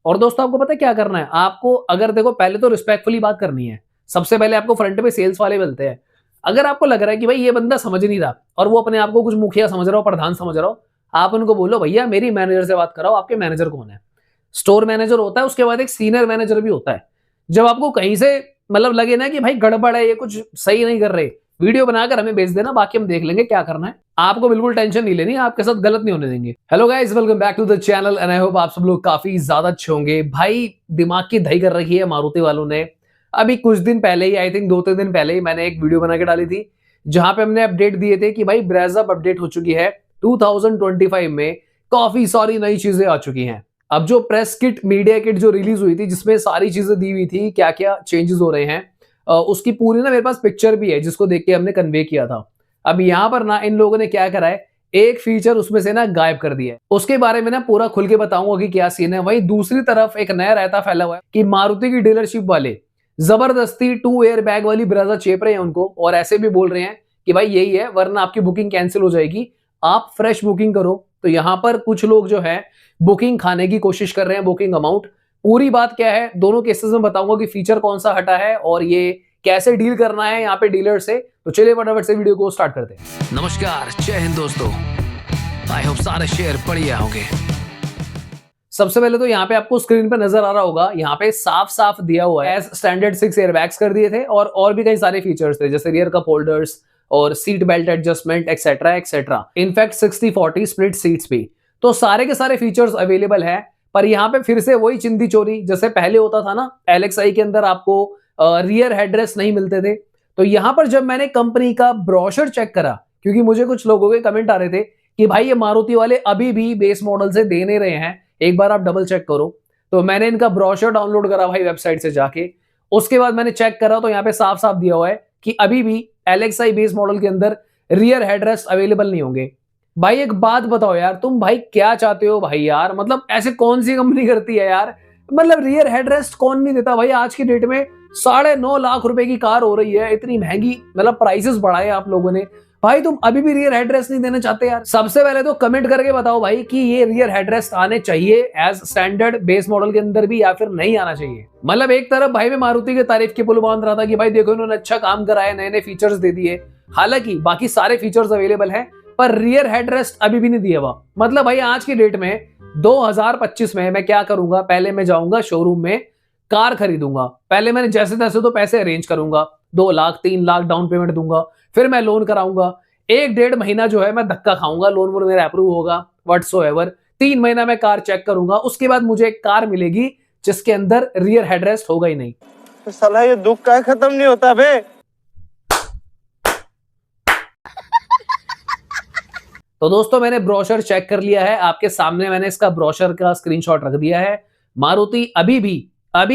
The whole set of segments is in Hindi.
और दोस्तों आपको पता है क्या करना है आपको, अगर देखो पहले तो रिस्पेक्टफुली बात करनी है। सबसे पहले आपको फ्रंट पे सेल्स वाले मिलते हैं। अगर आपको लग रहा है कि भाई ये बंदा समझ नहीं रहा और वो अपने आप को कुछ मुखिया समझ रहा हो, प्रधान समझ रहा हो, आप उनको बोलो भैया मेरी मैनेजर से बात कराओ। आपके मैनेजर कौन है? स्टोर मैनेजर होता है, उसके बाद एक सीनियर मैनेजर भी होता है। जब आपको कहीं से मतलब लगे ना कि भाई गड़बड़ है, ये कुछ सही नहीं कर रहे, वीडियो बनाकर हमें भेज देना, बाकी हम देख लेंगे क्या करना है। आपको बिल्कुल टेंशन नहीं लेनी, आपके साथ गलत नहीं होने देंगे। Hello guys, welcome back to the channel and I hope आप सब लोग काफी ज्यादा अच्छे होंगे। भाई दिमाग की दही कर रखी है मारुति वालों ने। अभी कुछ दिन पहले ही, आई थिंक 2-3 दिन पहले ही मैंने एक वीडियो बना के डाली थी जहां पे हमने अपडेट दिए थे कि भाई ब्रेजा अपडेट हो चुकी है 2025 में, काफी सारी नई चीजें आ चुकी हैं। अब जो प्रेस किट, मीडिया किट जो रिलीज हुई थी जिसमें सारी चीजें दी हुई थी, क्या क्या चेंजेस हो रहे हैं, उसकी पूरी ना मेरे पास पिक्चर भी है जिसको देख के हमने कन्वे किया था। अब यहाँ पर ना इन लोगों ने क्या करा है, एक फीचर उसमें से ना गायब कर दिया है। उसके बारे में ना पूरा खुल के बताऊंगा कि क्या सीन है। वहीं दूसरी तरफ एक नया रहता फैला हुआ है कि मारुति की डीलरशिप वाले जबरदस्ती 2 एयर बैग वाली ब्रेजा चेप रहे हैं उनको, और ऐसे भी बोल रहे हैं कि भाई यही है वरना आपकी बुकिंग कैंसिल हो जाएगी, आप फ्रेश बुकिंग करो। तो यहाँ पर कुछ लोग जो है बुकिंग खाने की कोशिश कर रहे हैं, बुकिंग अमाउंट। पूरी बात क्या है दोनों केसेस में बताऊंगा कि फीचर कौन सा हटा है और ये कैसे डील करना है यहाँ पे डीलर से। तो चलिए फटाफट से वीडियो को स्टार्ट करते हैं। नमस्कार, जय हिंद दोस्तों। आई होप सारे शेयर बढ़िया होंगे। सबसे पहले तो यहाँ पे आपको स्क्रीन पे नजर आ रहा होगा, यहाँ पे साफ साफ दिया हुआ है एज स्टैंडर्ड 6 एयरबैग्स कर दिए थे और भी कई सारे फीचर्स थे जैसे रियर कप होल्डर्स और seat belt adjustment etcetera etcetera. In fact 60-40 split seats भी। तो सारे के सारे फीचर्स अवेलेबल है। पर यहाँ पे फिर से वही चिंदी चोरी जैसे पहले होता था ना, LXi के अंदर आपको रियर हेडरेस्ट नहीं मिलते थे। तो यहाँ पर जब मैंने कंपनी का ब्रोशर चेक करा, क्योंकि मुझे कुछ लोगों के कमेंट आ रहे थे कि भाई ये मारुति वाले अभी भी बेस मॉडल से दे नहीं रहे हैं, एक बार आप डबल चेक करो। तो मैंने इनका ब्रोशर डाउनलोड करा भाई वेबसाइट से जाके। उसके बाद मैंने चेक करा तो यहाँ पे साफ साफ दिया हुआ है कि अभी भी LXi बेस मॉडल के अंदर रियर हेडरेस्ट अवेलेबल नहीं होंगे। भाई एक बात बताओ यार, तुम भाई क्या चाहते हो भाई यार, मतलब ऐसे कौन सी कंपनी करती है यार, मतलब रियर हेडरेस्ट कौन नहीं देता भाई। आज की डेट में 9.5 लाख रुपए की कार हो रही है, इतनी महंगी, मतलब प्राइसेस बढ़ाए आप लोगों ने, भाई तुम अभी भी रियर हेडरेस्ट नहीं देना चाहते यार। सबसे पहले तो कमेंट करके बताओ भाई कि ये रियर हेडरेस्ट आने चाहिए एज स्टैंडर्ड बेस मॉडल के अंदर भी या फिर नहीं आना चाहिए। मतलब एक तरफ भाई मैं मारुति की तारीफ के पुल बांध रहा था कि भाई देखो इन्होंने अच्छा काम करा है, नए नए फीचर्स दे दिए, हालांकि बाकी सारे फीचर्स अवेलेबल है पर रियर हेडरेस्ट अभी भी नहीं दिया हुआ। मतलब भाई आज की डेट में 2025 में मैं क्या करूंगा, पहले मैं जाऊंगा शोरूम में कार खरीदूंगा। पहले मैंने जैसे तैसे तो पैसे अरेंज करूंगा, 2 लाख 3 लाख डाउन पेमेंट दूंगा, फिर मैं लोन कराऊंगा। 1-1.5 महीना जो है मैं धक्का खाऊंगा, लोन वोन मेरा अप्रूव होगा व्हाटसोएवर। 3 महीना मैं कार चेक करूंगा, उसके बाद मुझे एक कार मिलेगी जिसके अंदर रियर हेडरेस्ट होगा ही नहीं। तो साला ये दुख का खत्म नहीं होता बे। तो दोस्तों मैंने ब्रोशर चेक कर लिया है, आपके सामने मैंने इसका ब्रोशर का स्क्रीनशॉट रख दिया है। मारुति अभी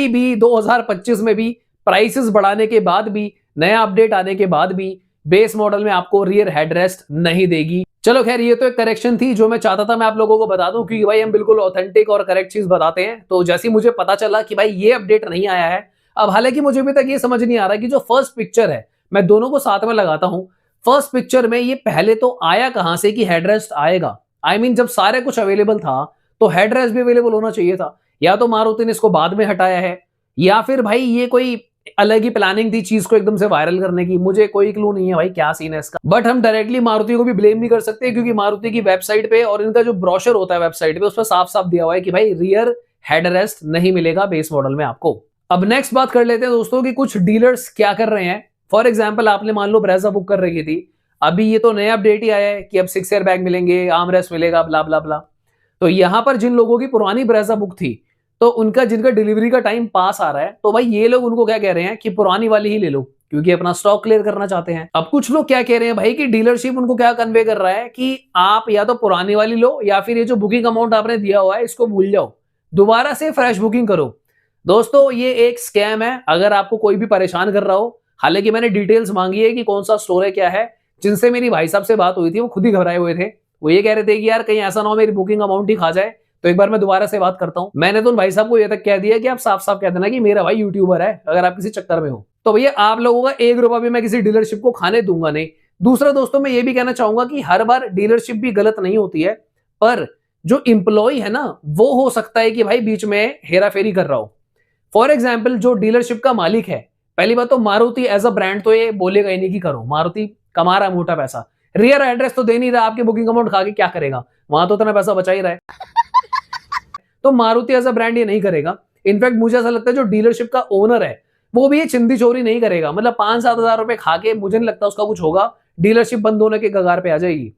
भी 2025 में भी प्राइसेस बढ़ाने के बाद भी, नया अपडेट आने के बाद भी बेस मॉडल में आपको रियर हेडरेस्ट नहीं देगी। चलो खैर ये तो एक करेक्शन थी जो मैं चाहता था मैं आप लोगों को बता दूं, क्योंकि भाई हम बिल्कुल ऑथेंटिक और करेक्ट चीज बताते हैं। तो जैसे मुझे पता चला कि भाई ये अपडेट नहीं आया है, अब हालांकि मुझे अभी तक ये समझ नहीं आ रहा कि जो फर्स्ट पिक्चर है, मैं दोनों को साथ में लगाता हूं, फर्स्ट पिक्चर में ये पहले तो आया कहां से कि हेडरेस्ट आएगा। आई मीन जब सारे कुछ अवेलेबल था तो हेडरेस्ट भी अवेलेबल होना चाहिए था। या तो मारुति ने इसको बाद में हटाया है या फिर भाई ये कोई अलग ही प्लानिंग थी चीज को एकदम से वायरल करने की। मुझे कोई क्लू नहीं है भाई क्या सीन है इसका। बट हम डायरेक्टली मारुति को भी ब्लेम नहीं कर सकते, क्योंकि मारुति की वेबसाइट पे और इनका जो ब्रोशर होता है वेबसाइट पे, उस पर साफ साफ दिया हुआ है कि भाई रियर हेडरेस्ट नहीं मिलेगा बेस मॉडल में आपको। अब नेक्स्ट बात कर लेते हैं दोस्तों कि कुछ डीलर्स क्या कर रहे हैं। फॉर एग्जाम्पल आपने मान लो ब्रेजा बुक कर रही थी, अभी ये तो नया अपडेट ही आया है कि अब 6 एयर बैग मिलेंगे, आर्मरेस्ट मिलेगा, ब्ला ब्ला ब्ला। तो यहां पर जिन लोगों की पुरानी ब्रेजा बुक थी, तो उनका जिनका डिलीवरी का टाइम पास आ रहा है, तो भाई ये लोग उनको क्या कह रहे हैं कि पुरानी वाली ही ले लो, क्योंकि अपना स्टॉक क्लियर करना चाहते हैं। अब कुछ लोग क्या कह रहे हैं भाई कि डीलरशिप उनको क्या कन्वे कर रहा है कि आप या तो पुरानी वाली लो या फिर ये जो बुकिंग अमाउंट आपने दिया हुआ है इसको भूल जाओ, दोबारा से फ्रेश बुकिंग करो। दोस्तों ये एक स्कैम है। अगर आपको कोई भी परेशान कर रहा हो, हालांकि मैंने डिटेल्स मांगी है कि कौन सा स्टोर है क्या है, जिनसे मेरी भाई साहब से बात हुई थी वो खुद ही घबराए हुए थे। वो ये कह रहे थे कि यार कहीं ऐसा ना हो मेरी बुकिंग अमाउंट ही खा जाए, तो एक बार मैं दोबारा से बात करता हूं। मैंने तो उन भाई साहब को ये तक कह दिया कि आप साफ साफ कह देना कि मेरा भाई यूट्यूबर है, अगर आप किसी चक्कर में हो तो भैया आप लोगों का 1 रुपया भी मैं किसी डीलरशिप को खाने दूंगा नहीं। दूसरा दोस्तों मैं ये भी कहना चाहूंगा कि हर बार डीलरशिप भी गलत नहीं होती है, पर जो एम्प्लॉय है ना वो हो सकता है कि भाई बीच में हेरा फेरी कर रहा हो। फॉर एग्जाम्पल जो डीलरशिप का मालिक है, पहली बात तो मारुति एज अ ब्रांड तो ये बोलेगा ही नहीं कि करो, मारुति कमा रहा है मोटा पैसा, रियर एड्रेस तो दे नहीं रहा, आपके बुकिंग अमाउंट खा के क्या करेगा, वहां तो इतना पैसा बचा ही रहा है। तो मारुति एज अ ब्रांड ये नहीं करेगा। इनफैक्ट मुझे ऐसा लगता है जो डीलरशिप का ओनर है वो भी ये चिंदी चोरी नहीं करेगा, मतलब 5-7 हजार रुपए खा के मुझे नहीं लगता उसका कुछ होगा, डीलरशिप बंद होने के कगार पे आ जाएगी।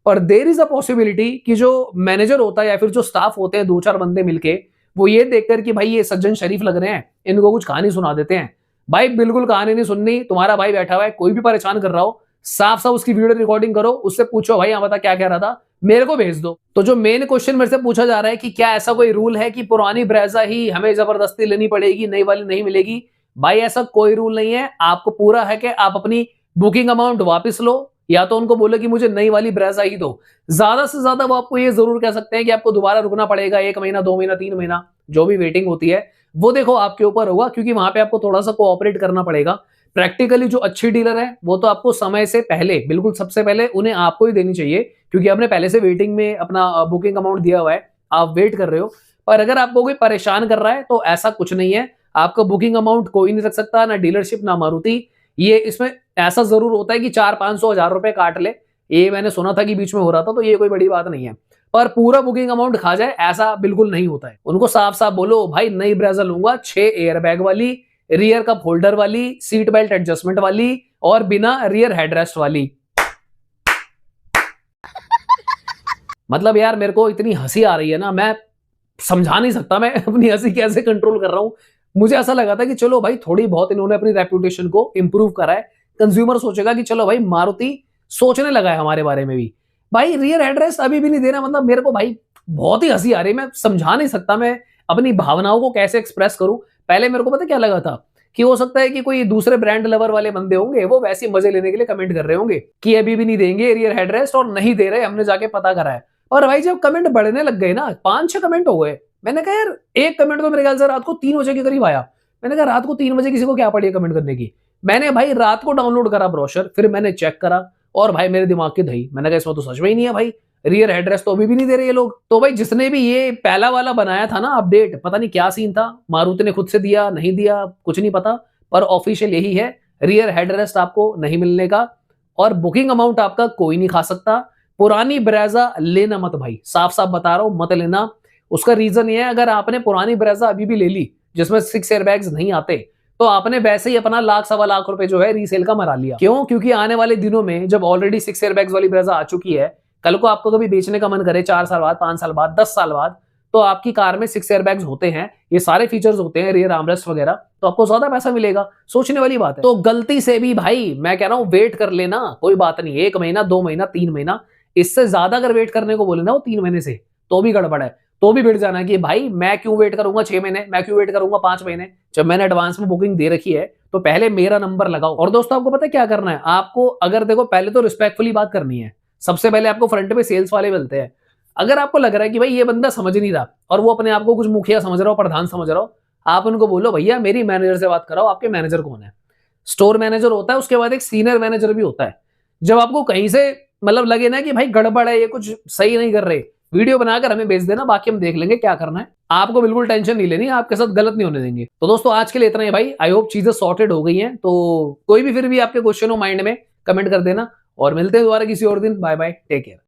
पर देयर इज अ पॉसिबिलिटी कि जो मैनेजर होता है या फिर जो स्टाफ होते हैं 2-4 बंदे मिलके, वो ये देखकर कि भाई ये सज्जन शरीफ लग रहे हैं, इनको कुछ कहानी सुना देते हैं। भाई बिल्कुल कहानी नहीं सुननी, तुम्हारा भाई बैठा हुआ है, कोई भी परेशान कर रहा हो, साफ साफ उसकी वीडियो रिकॉर्डिंग करो, उससे पूछो भाई यहाँ बता क्या कह रहा था, मेरे को भेज दो। तो जो मेन क्वेश्चन मेरे से पूछा जा रहा है कि क्या ऐसा कोई रूल है कि पुरानी ब्रेजा ही हमें जबरदस्ती लेनी पड़ेगी, नई वाली नहीं मिलेगी? भाई ऐसा कोई रूल नहीं है, आपको पूरा है कि आप अपनी बुकिंग अमाउंट वापस लो या तो उनको बोलो कि मुझे नई वाली ब्रेजा ही दो। ज्यादा से ज्यादा वो आपको ये जरूर कह सकते हैं कि आपको दोबारा रुकना पड़ेगा 1 महीना, 2 महीना, 3 महीना, जो भी वेटिंग होती है वो देखो आपके ऊपर होगा, क्योंकि वहां पे आपको थोड़ा सा कोऑपरेट करना पड़ेगा। प्रैक्टिकली जो अच्छी डीलर है वो तो आपको समय से पहले, बिल्कुल सबसे पहले उन्हें आपको ही देनी चाहिए, क्योंकि आपने पहले से वेटिंग में अपना बुकिंग अमाउंट दिया हुआ है, आप वेट कर रहे हो। पर अगर आपको कोई परेशान कर रहा है तो ऐसा कुछ नहीं है, आपका बुकिंग अमाउंट कोई नहीं रख सकता, ना डीलरशिप ना मारुति। ये इसमें ऐसा जरूर होता है कि 400-500 हजार रुपए काट ले, ये मैंने सुना था कि बीच में हो रहा था, तो ये कोई बड़ी बात नहीं है। पर पूरा बुकिंग अमाउंट खा जाए ऐसा बिल्कुल नहीं होता है। उनको साफ साफ बोलो भाई नई ब्रेजा लूंगा, 6 एयरबैग वाली, रियर कप होल्डर वाली, सीट बेल्ट एडजस्टमेंट वाली और बिना रियर हेडरेस्ट वाली। मतलब यार मेरे को इतनी हंसी आ रही है ना, मैं समझा नहीं सकता मैं अपनी हंसी कैसे कंट्रोल कर रहा हूं। मुझे ऐसा लगा था कि चलो भाई थोड़ी बहुत इन्होंने अपनी रेपुटेशन को इंप्रूव करा है, कंज्यूमर सोचेगा कि चलो भाई मारुति सोचने लगा है हमारे बारे में भी। भाई रियर हेडरेस्ट अभी भी नहीं देना, मतलब मेरे को भाई बहुत ही हंसी आ रही है, मैं समझा नहीं सकता मैं अपनी भावनाओं को कैसे एक्सप्रेस करूं। पहले मेरे को पता क्या लगा था कि हो सकता है कि कोई दूसरे ब्रांड लवर वाले बंदे होंगे, वो वैसे मजे लेने के लिए कमेंट कर रहे होंगे कि अभी भी नहीं देंगे रियर हेडरेस्ट और नहीं दे रहे, हमने जाके पता करा है। और भाई जब कमेंट बढ़ने लग गए ना, 5-6 कमेंट हो गए, मैंने कहा यार एक कमेंट तो मेरे ख्याल से रात को 3 बजे के करीब आया। मैंने कहा रात को 3 बजे किसी को क्या पड़ी है कमेंट करने की। मैंने भाई रात को डाउनलोड करा ब्रोशर, फिर मैंने चेक करा और भाई मेरे दिमाग की दही, मैंने कहा इसमें तो सच में ही नहीं है भाई, रियर हेडरेस्ट तो अभी भी नहीं दे रहे ये लोग। तो भाई जिसने भी ये पहला वाला बनाया था ना अपडेट, पता नहीं क्या सीन था, मारुति ने खुद से दिया नहीं दिया कुछ नहीं पता, पर ऑफिशियल यही है, रियर हेडरेस्ट आपको नहीं मिलने का और बुकिंग अमाउंट आपका कोई नहीं खा सकता। पुरानी ब्रेजा लेना मत भाई, साफ साफ बता रहा हूं, मत लेना। उसका रीजन ये है, अगर आपने पुरानी ब्रेजा अभी भी ले ली जिसमें 6 एयरबैग्स नहीं आते, तो आपने वैसे ही अपना 1.25 लाख रुपए जो है रीसेल का मरा लिया। क्यों? क्योंकि आने वाले दिनों में जब ऑलरेडी 6 एयरबैग्स वाली ब्रेजा आ चुकी है, कल को आपको कभी बेचने का मन करे 4 साल बाद, 5 साल बाद, 10 साल बाद, तो आपकी कार में 6 एयरबैग्स होते हैं, ये सारे फीचर्स होते हैं, रियर आर्मरेस्ट वगैरह, तो आपको ज्यादा पैसा मिलेगा। सोचने वाली बात है। तो गलती से भी भाई मैं कह रहा हूं वेट कर लेना, कोई बात नहीं, 1 महीना, 2 महीना, 3 महीना, इससे ज्यादा अगर वेट करने को बोले ना वो 3 महीने से, तो भी गड़बड़ है, तो भी भिड़ जाना कि भाई मैं क्यों वेट करूंगा 6 महीने, मैं क्यों वेट करूंगा 5 महीने, जब मैंने एडवांस में बुकिंग दे रखी है तो पहले मेरा नंबर लगाओ। और दोस्तों आपको पता है क्या करना है, आपको अगर देखो पहले तो रिस्पेक्टफुली बात करनी है, सबसे पहले आपको फ्रंट पे सेल्स वाले मिलते हैं। अगर आपको लग रहा है कि भाई ये बंदा समझ नहीं रहा और वो अपने आप को कुछ मुखिया समझ रहा हो, प्रधान समझ रहा हो, आप उनको बोलो भैया मेरी मैनेजर से बात कराओ। आपके मैनेजर कौन है? स्टोर मैनेजर होता है, उसके बाद एक सीनियर मैनेजर भी होता है। जब आपको कहीं से मतलब लगे ना कि भाई गड़बड़ है, ये कुछ सही नहीं कर रहे, वीडियो बनाकर हमें भेज देना, बाकी हम देख लेंगे क्या करना है। आपको बिल्कुल टेंशन नहीं लेनी, आपके साथ गलत नहीं होने देंगे। तो दोस्तों आज के लिए इतना ही भाई, आई होप चीजें सॉर्टेड हो गई हैं। तो कोई भी फिर भी आपके क्वेश्चन हो माइंड में, कमेंट कर देना और मिलते हैं दोबारा किसी और दिन। Bye bye, take care.